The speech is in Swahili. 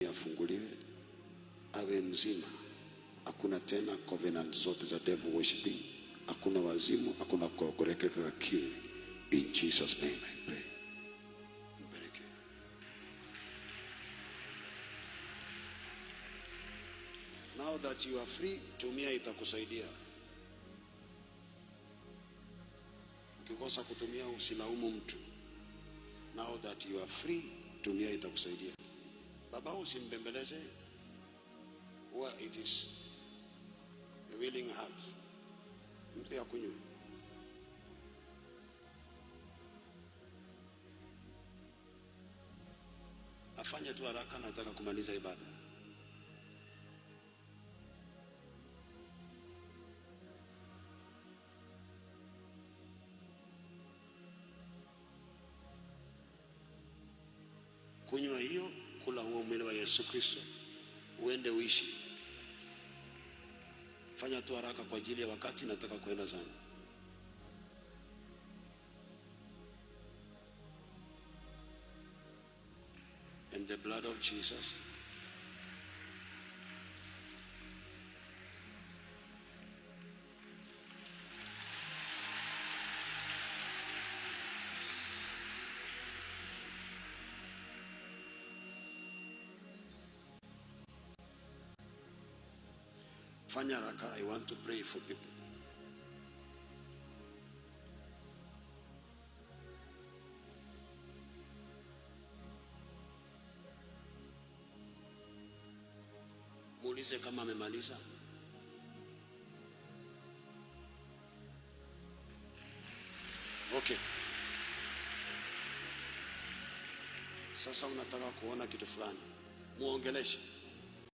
afunguliwe awe mzima. Hakuna tena covenant zote za devil worshiping, hakuna wazimu, hakuna kuogorekeka akili. In Jesus name I pray. Mbariki. Now that you are free, tumia, itakusaidia. Ukikosa kutumia usilaumu mtu. Now that you are free, tumia, itakusaidia. Baba usimbembeleze. Where it is a willing heart, mpe akunywe. Afanye tu haraka, nataka kumaliza ibada. Kunywa hiyo, kula huo mwili wa Yesu Kristo, uende uishi. Fanya tu haraka kwa ajili ya wakati, nataka kwenda sana. And the blood of Jesus fanya haraka. I want to pray for people. Muulize kama amemaliza. Okay. Sasa unataka kuona kitu fulani, muongeleshe.